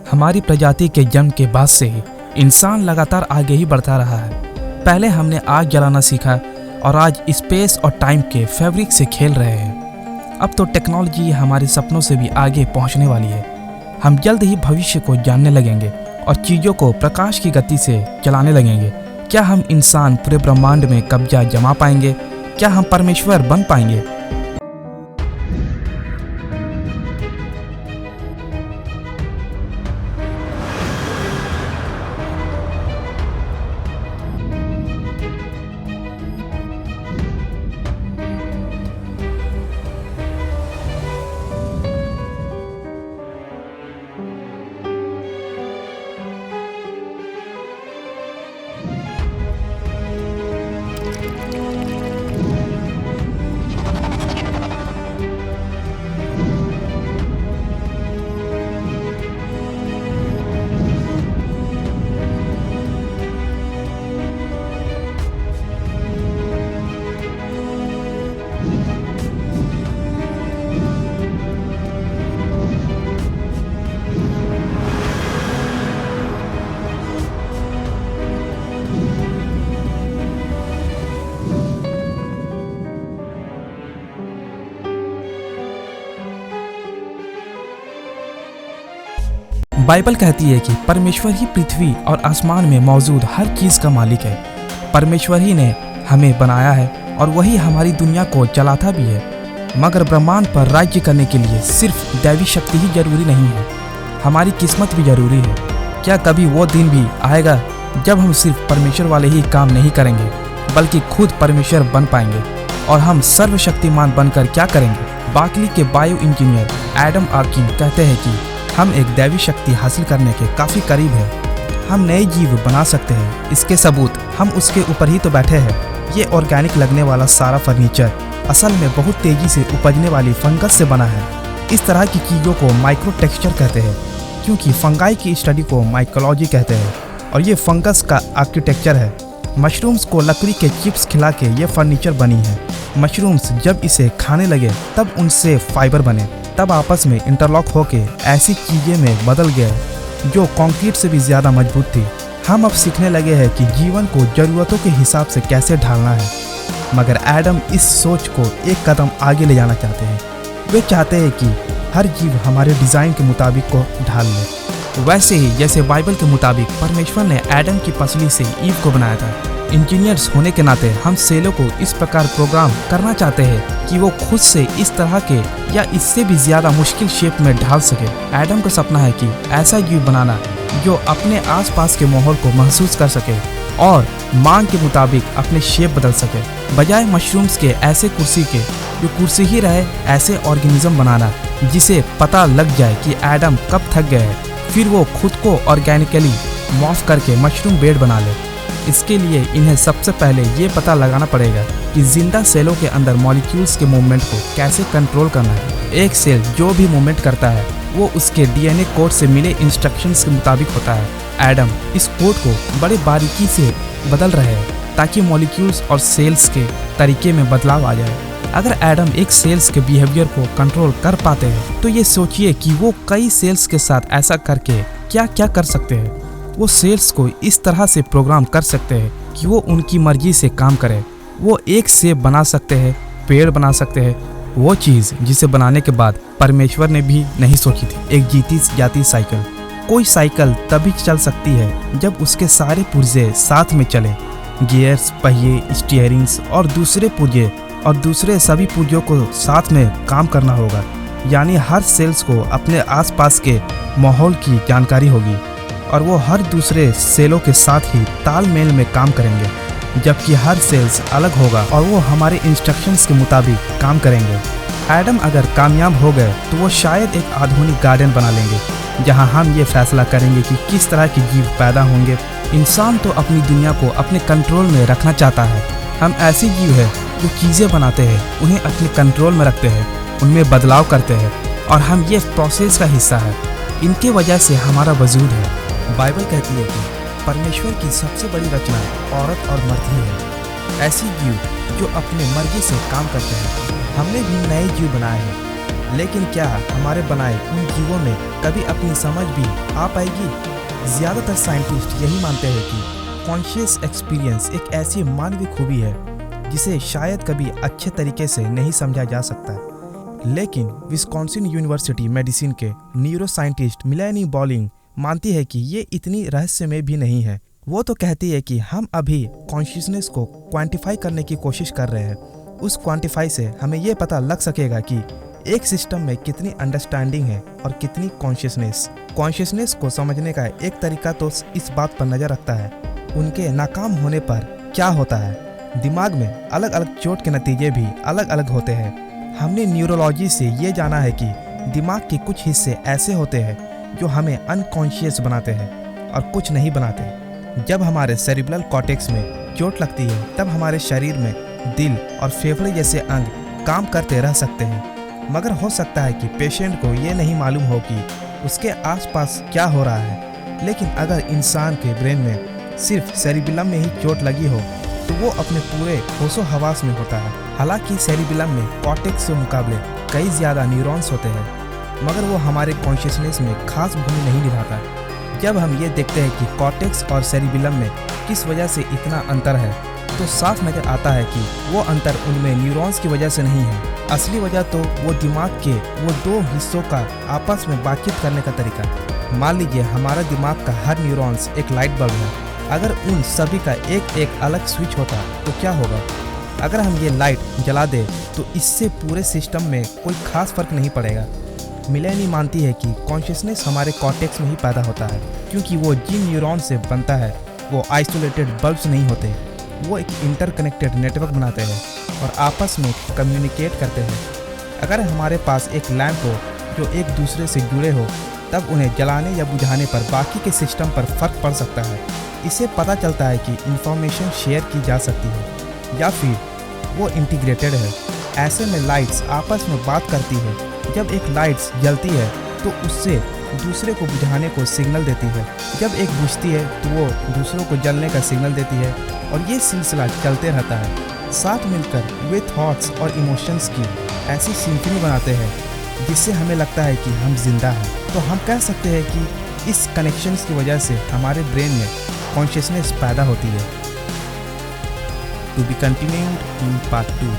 हमारी प्रजाति के जन्म के बाद से ही इंसान लगातार आगे ही बढ़ता रहा है। पहले हमने आग जलाना सीखा और आज स्पेस और टाइम के फैब्रिक से खेल रहे हैं। अब तो टेक्नोलॉजी हमारे सपनों से भी आगे पहुंचने वाली है। हम जल्द ही भविष्य को जानने लगेंगे और चीज़ों को प्रकाश की गति से चलाने लगेंगे। क्या हम इंसान पूरे ब्रह्मांड में कब्जा जमा पाएंगे? क्या हम परमेश्वर बन पाएंगे? बाइबल कहती है कि परमेश्वर ही पृथ्वी और आसमान में मौजूद हर चीज़ का मालिक है। परमेश्वर ही ने हमें बनाया है और वही हमारी दुनिया को चलाता भी है। मगर ब्रह्मांड पर राज्य करने के लिए सिर्फ दैवी शक्ति ही जरूरी नहीं है, हमारी किस्मत भी जरूरी है। क्या कभी वो दिन भी आएगा जब हम सिर्फ परमेश्वर वाले ही काम नहीं करेंगे बल्कि खुद परमेश्वर बन पाएंगे और हम सर्वशक्तिमान बनकर क्या करेंगे? बार्कली के बायो इंजीनियर एडम आर्किन कहते हैं कि हम एक दैवी शक्ति हासिल करने के काफ़ी करीब है। हम नए जीव बना सकते हैं। इसके सबूत हम उसके ऊपर ही तो बैठे हैं। ये ऑर्गेनिक लगने वाला सारा फर्नीचर असल में बहुत तेज़ी से उपजने वाली फंगस से बना है। इस तरह की चीज़ों को माइक्रो टेक्सचर कहते हैं क्योंकि फंगाई की स्टडी को माइकोलॉजी कहते हैं और ये फंगस का आर्किटेक्चर है। मशरूम्स को लकड़ी के चिप्स खिला के ये फर्नीचर बनी है। मशरूम्स जब इसे खाने लगे तब उनसे फाइबर बने, तब आपस में इंटरलॉक होके ऐसी चीज़ें में बदल गए जो कंक्रीट से भी ज़्यादा मजबूत थी। हम अब सीखने लगे हैं कि जीवन को ज़रूरतों के हिसाब से कैसे ढालना है। मगर एडम इस सोच को एक कदम आगे ले जाना चाहते हैं। वे चाहते हैं कि हर जीव हमारे डिज़ाइन के मुताबिक को ढाल ले, वैसे ही जैसे बाइबल के मुताबिक परमेश्वर ने एडम की पसली से ईव को बनाया था। इंजीनियर्स होने के नाते हम सेलों को इस प्रकार प्रोग्राम करना चाहते हैं कि वो खुद से इस तरह के या इससे भी ज़्यादा मुश्किल शेप में ढाल सके। एडम का सपना है कि ऐसा जीव बनाना जो अपने आसपास के माहौल को महसूस कर सके और मांग के मुताबिक अपने शेप बदल सके। बजाय मशरूम्स के ऐसे कुर्सी के जो कुर्सी ही रहे, ऐसे ऑर्गेनिज्म बनाना जिसे पता लग जाए कि एडम कब थक गए हैं, फिर वो खुद को ऑर्गेनिकली मॉर्फ करके मशरूम बेड बना ले। इसके लिए इन्हें सबसे पहले ये पता लगाना पड़ेगा कि जिंदा सेलों के अंदर मॉलिक्यूल्स के मूवमेंट को कैसे कंट्रोल करना है। एक सेल जो भी मूवमेंट करता है वो उसके डीएनए कोड से मिले इंस्ट्रक्शंस के मुताबिक होता है। एडम इस कोड को बड़े बारीकी से बदल रहे हैं ताकि मॉलिक्यूल्स और सेल्स के तरीके में बदलाव आ जाए। अगर एडम एक सेल्स के बिहेवियर को कंट्रोल कर पाते हैं तो ये सोचिए कि वो कई सेल्स के साथ ऐसा करके क्या क्या कर सकते हैं। वो सेल्स को इस तरह से प्रोग्राम कर सकते हैं कि वो उनकी मर्जी से काम करे। वो एक सेब बना सकते हैं, पेड़ बना सकते हैं, वो चीज़ जिसे बनाने के बाद परमेश्वर ने भी नहीं सोची थी। एक जीती जाती साइकिल। कोई साइकिल तभी चल सकती है जब उसके सारे पुर्जे साथ में चले, गियर्स, पहिए, स्टीयरिंग्स और दूसरे सभी पुर्जों को साथ में काम करना होगा। यानी हर सेल्स को अपने आसपास के माहौल की जानकारी होगी और वो हर दूसरे सेलों के साथ ही तालमेल में काम करेंगे, जबकि हर सेल्स अलग होगा और वो हमारे इंस्ट्रक्शंस के मुताबिक काम करेंगे। एडम अगर कामयाब हो गए तो वो शायद एक आधुनिक गार्डन बना लेंगे जहां हम ये फैसला करेंगे कि किस तरह के जीव पैदा होंगे। इंसान तो अपनी दुनिया को अपने कंट्रोल में रखना चाहता है। हम ऐसे जीव हैं जो चीज़ें बनाते हैं, उन्हें अपने कंट्रोल में रखते हैं, उनमें बदलाव करते हैं और हम ये प्रोसेस का हिस्सा है। इनके वजह से हमारा वजूद है। बाइबल कहती है कि परमेश्वर की सबसे बड़ी रचना औरत और मर्द ही है, ऐसी जीव जो अपने मर्जी से काम करते हैं। हमने भी नए जीव बनाए हैं लेकिन क्या हमारे बनाए उन जीवों में कभी अपनी समझ भी आ पाएगी? ज़्यादातर साइंटिस्ट यही मानते हैं कि कॉन्शियस एक्सपीरियंस एक ऐसी मानवीय खूबी है जिसे शायद कभी अच्छे तरीके से नहीं समझा जा सकता। लेकिन विस्कॉन्सिन यूनिवर्सिटी मेडिसिन के न्यूरो साइंटिस्ट मिलेनी बॉलिंग मानती है कि ये इतनी रहस्यमय भी नहीं है। वो तो कहती है कि हम अभी कॉन्शियसनेस को क्वांटिफाई करने की कोशिश कर रहे हैं। उस क्वांटिफाई से हमें ये पता लग सकेगा कि एक सिस्टम में कितनी अंडरस्टैंडिंग है और कितनी कॉन्शियसनेस। कॉन्शियसनेस को समझने का एक तरीका तो इस बात पर नज़र रखता है उनके नाकाम होने पर क्या होता है। दिमाग में अलग अलग चोट के नतीजे भी अलग अलग होते हैं। हमने न्यूरोलॉजी से ये जाना है कि दिमाग के कुछ हिस्से ऐसे होते हैं जो हमें अनकॉन्शियस बनाते हैं और कुछ नहीं बनाते। जब हमारे सेरिब्रल कॉर्टेक्स में चोट लगती है तब हमारे शरीर में दिल और फेफड़े जैसे अंग काम करते रह सकते हैं, मगर हो सकता है कि पेशेंट को ये नहीं मालूम हो कि उसके आसपास क्या हो रहा है। लेकिन अगर इंसान के ब्रेन में सिर्फ सेरिबेलम में ही चोट लगी हो तो वो अपने पूरे होशो हवास में होता है। हालांकि सेरिबेलम में कॉर्टेक्स के मुकाबले कई ज़्यादा न्यूरॉन्स होते हैं, मगर वो हमारे कॉन्शियसनेस में खास भूमिका नहीं निभाता। जब हम ये देखते हैं कि कॉर्टेक्स और सेरिबेलम में किस वजह से इतना अंतर है तो साफ नज़र आता है कि वो अंतर उनमें न्यूरॉन्स की वजह से नहीं है। असली वजह तो वो दिमाग के वो दो हिस्सों का आपस में बातचीत करने का तरीका। मान लीजिए हमारा दिमाग का हर न्यूरॉन्स एक लाइट बल्ब है। अगर उन सभी का एक एक अलग स्विच होता तो क्या होगा? अगर हम ये लाइट जला दें तो इससे पूरे सिस्टम में कोई खास फर्क नहीं पड़ेगा। मिलेनी मानती है कि कॉन्शियसनेस हमारे कॉर्टेक्स में ही पैदा होता है, क्योंकि वो जिन न्यूरॉन से बनता है वो आइसोलेटेड बल्ब्स नहीं होते। वो एक इंटरकनेक्टेड नेटवर्क बनाते हैं और आपस में कम्युनिकेट करते हैं। अगर हमारे पास एक लैंप हो जो एक दूसरे से जुड़े हो तब उन्हें जलाने या बुझाने पर बाकी के सिस्टम पर फर्क पड़ सकता है। इससे पता चलता है कि इंफॉर्मेशन शेयर की जा सकती है या फिर वो इंटीग्रेटेड है। ऐसे में लाइट्स आपस में बात करती है। जब एक लाइट्स जलती है तो उससे दूसरे को बुझाने को सिग्नल देती है। जब एक बुझती है तो वो दूसरों को जलने का सिग्नल देती है और ये सिलसिला चलते रहता है। साथ मिलकर वे थॉट्स और इमोशंस की ऐसी सिम्फनी बनाते हैं जिससे हमें लगता है कि हम जिंदा हैं। तो हम कह सकते हैं कि इस कनेक्शंस की वजह से हमारे ब्रेन में कॉन्शियसनेस पैदा होती है। To be continued in part 2।